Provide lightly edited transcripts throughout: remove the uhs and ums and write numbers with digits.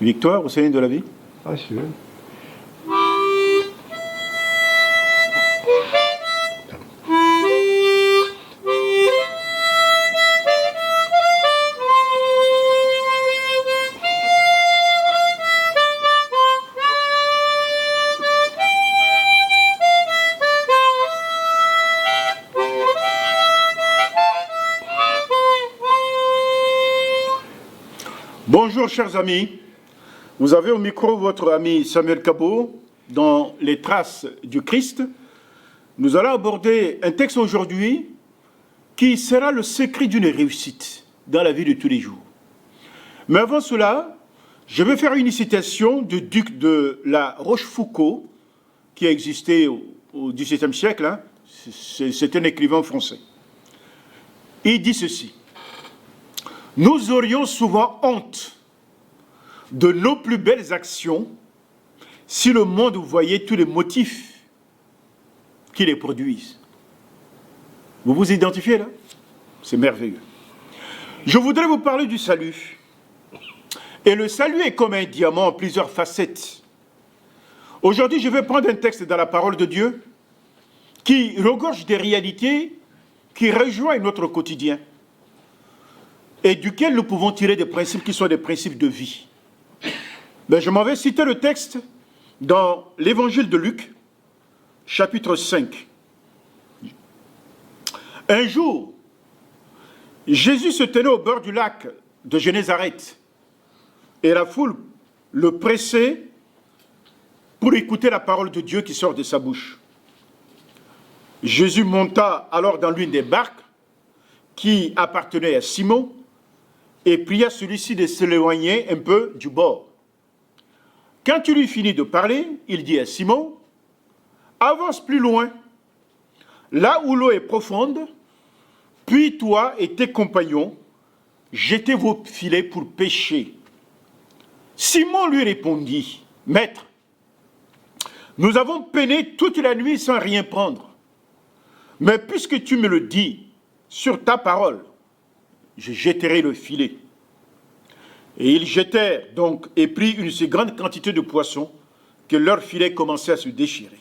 Victoire au Seigneur de la vie. Ah, sûr. Bonjour chers amis, vous avez au micro votre ami Samuel Cabot dans les traces du Christ. Nous allons aborder un texte aujourd'hui qui sera le secret d'une réussite dans la vie de tous les jours. Mais avant cela, je vais faire une citation du duc de la Rochefoucauld qui a existé au XVIIe siècle. Hein. C'est un écrivain français. Il dit ceci. Nous aurions souvent honte de nos plus belles actions si le monde voyait tous les motifs qui les produisent. Vous vous identifiez là? C'est merveilleux. Je voudrais vous parler du salut. Et le salut est comme un diamant en plusieurs facettes. Aujourd'hui, je vais prendre un texte dans la parole de Dieu qui regorge des réalités qui rejoignent notre quotidien et duquel nous pouvons tirer des principes qui sont des principes de vie. Ben, je m'en vais citer le texte dans l'évangile de Luc, chapitre 5. Un jour, Jésus se tenait au bord du lac de Génézareth et la foule le pressait pour écouter la parole de Dieu qui sort de sa bouche. Jésus monta alors dans l'une des barques qui appartenait à Simon et pria celui-ci de s'éloigner un peu du bord. Quand il eut fini de parler, il dit à Simon, « Avance plus loin, là où l'eau est profonde, puis toi et tes compagnons, jetez vos filets pour pêcher. » Simon lui répondit, « Maître, nous avons peiné toute la nuit sans rien prendre, mais puisque tu me le dis, sur ta parole, je jetterai le filet. » Et ils jetèrent donc et prirent une si grande quantité de poissons que leur filet commençait à se déchirer.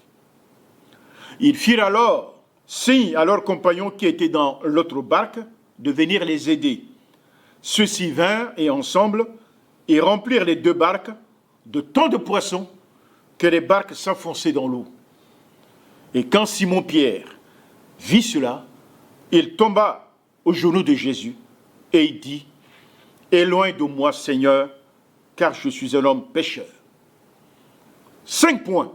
Ils firent alors signe à leurs compagnons qui étaient dans l'autre barque de venir les aider. Ceux-ci vinrent et ensemble et remplirent les deux barques de tant de poissons que les barques s'enfonçaient dans l'eau. Et quand Simon-Pierre vit cela, il tomba aux genoux de Jésus et il dit, « Éloigne de moi, Seigneur, car je suis un homme pécheur. » 5 points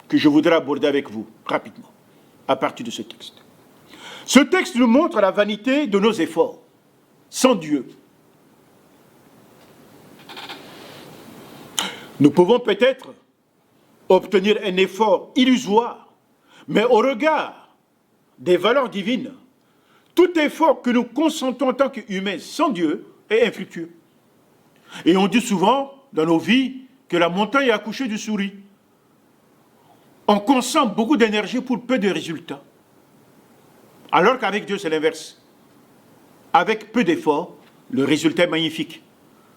que je voudrais aborder avec vous rapidement à partir de ce texte. Ce texte nous montre la vanité de nos efforts sans Dieu. Nous pouvons peut-être obtenir un effort illusoire, mais au regard des valeurs divines, tout effort que nous consentons en tant qu'humains sans Dieu est infructueux. Et on dit souvent dans nos vies que la montagne a accouché du souris. On consomme beaucoup d'énergie pour peu de résultats. Alors qu'avec Dieu, c'est l'inverse. Avec peu d'efforts, le résultat est magnifique.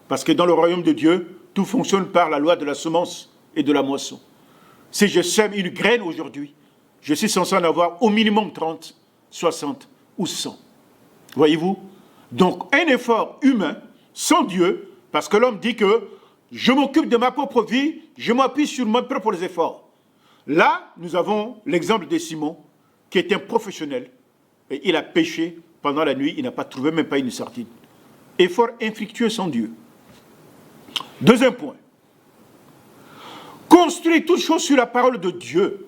Parce que dans le royaume de Dieu, tout fonctionne par la loi de la semence et de la moisson. Si je sème une graine aujourd'hui, je suis censé en avoir au minimum 30, 60 ou 100. Voyez-vous? Donc un effort humain, sans Dieu, parce que l'homme dit que je m'occupe de ma propre vie, je m'appuie sur mes propres efforts. Là, nous avons l'exemple de Simon, qui est un professionnel, et il a pêché pendant la nuit, il n'a pas trouvé même pas une sardine. Effort infructueux sans Dieu. Deuxième point. Construis toute chose sur la parole de Dieu.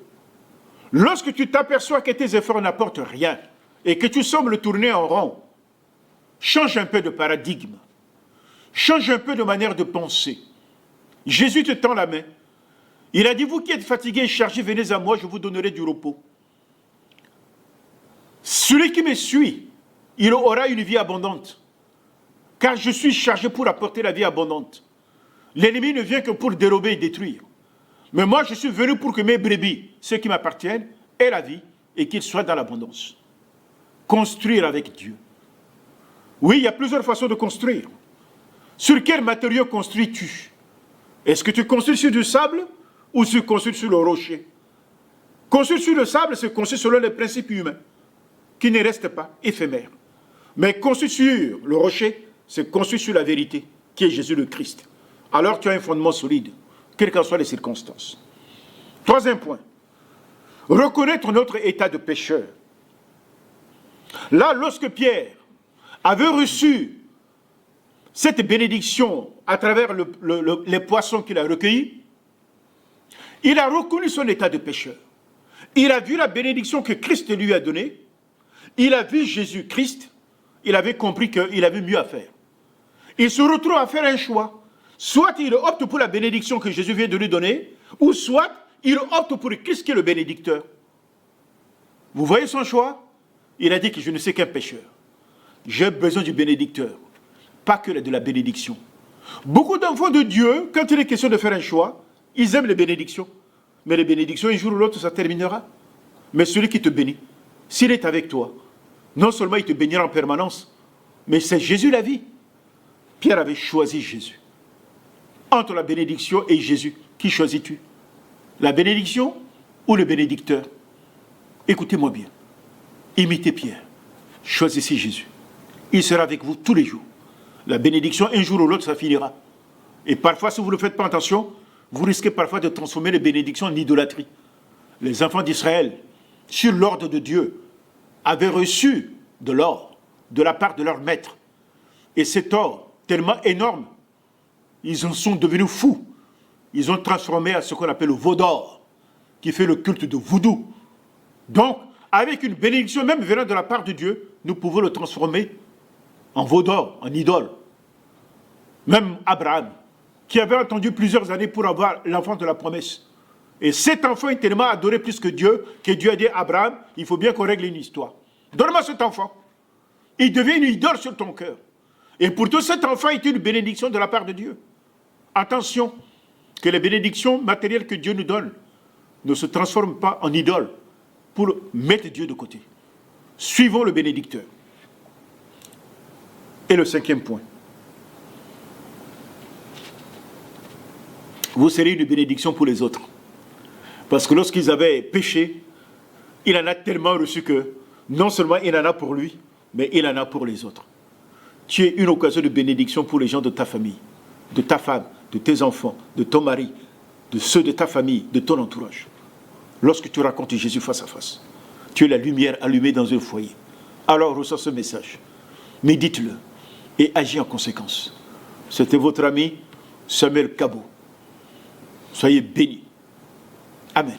Lorsque tu t'aperçois que tes efforts n'apportent rien, et que tu sembles tourner en rond, change un peu de paradigme. Change un peu de manière de penser. Jésus te tend la main. Il a dit, vous qui êtes fatigués et chargés, venez à moi, je vous donnerai du repos. Celui qui me suit, il aura une vie abondante. Car je suis chargé pour apporter la vie abondante. L'ennemi ne vient que pour dérober et détruire. Mais moi, je suis venu pour que mes brebis, ceux qui m'appartiennent, aient la vie et qu'ils soient dans l'abondance. Construire avec Dieu. Oui, il y a plusieurs façons de construire. Sur quel matériau construis-tu? Est-ce que tu construis sur du sable ou tu construis sur le rocher? Construire sur le sable, c'est construire selon les principes humains, qui ne restent pas, éphémères. Mais construire sur le rocher, c'est construire sur la vérité, qui est Jésus le Christ. Alors tu as un fondement solide, quelles qu'en soient les circonstances. Troisième point, reconnaître notre état de pécheur. Là, lorsque Pierre avait reçu cette bénédiction à travers les poissons qu'il a recueillis, il a reconnu son état de pécheur. Il a vu la bénédiction que Christ lui a donnée. Il a vu Jésus-Christ. Il avait compris qu'il avait mieux à faire. Il se retrouve à faire un choix. Soit il opte pour la bénédiction que Jésus vient de lui donner, ou soit il opte pour Christ qui est le bénédicteur. Vous voyez son choix? Il a dit que je ne sais qu'un pécheur. J'ai besoin du bénédicteur, pas que de la bénédiction. Beaucoup d'enfants de Dieu, quand il est question de faire un choix, ils aiment les bénédictions. Mais les bénédictions, un jour ou l'autre, ça terminera. Mais celui qui te bénit, s'il est avec toi, non seulement il te bénira en permanence, mais c'est Jésus la vie. Pierre avait choisi Jésus. Entre la bénédiction et Jésus, qui choisis-tu? La bénédiction ou le bénédicteur? Écoutez-moi bien. Imitez Pierre. Choisissez Jésus. Il sera avec vous tous les jours. La bénédiction, un jour ou l'autre, ça finira. Et parfois, si vous ne faites pas attention, vous risquez parfois de transformer les bénédictions en idolâtrie. Les enfants d'Israël, sur l'ordre de Dieu, avaient reçu de l'or de la part de leur maître. Et cet or, tellement énorme, ils en sont devenus fous. Ils ont transformé à ce qu'on appelle le veau d'or, qui fait le culte de voodoo. Donc, avec une bénédiction même venant de la part de Dieu, nous pouvons le transformer en veau d'or, en idole. Même Abraham, qui avait attendu plusieurs années pour avoir l'enfant de la promesse. Et cet enfant est tellement adoré plus que Dieu a dit à Abraham, il faut bien qu'on règle une histoire. Donne-moi cet enfant. Il devient une idole sur ton cœur. Et pourtant, cet enfant est une bénédiction de la part de Dieu. Attention, que les bénédictions matérielles que Dieu nous donne ne se transforment pas en idole pour mettre Dieu de côté. Suivons le bénédicteur. Et le cinquième point. Vous serez une bénédiction pour les autres. Parce que lorsqu'ils avaient péché, il en a tellement reçu que non seulement il en a pour lui, mais il en a pour les autres. Tu es une occasion de bénédiction pour les gens de ta famille, de ta femme, de tes enfants, de ton mari, de ceux de ta famille, de ton entourage. Lorsque tu racontes Jésus face à face, tu es la lumière allumée dans un foyer. Alors reçois ce message, médite-le et agis en conséquence. C'était votre ami Samuel Kabo. Soyez bénis. Amen.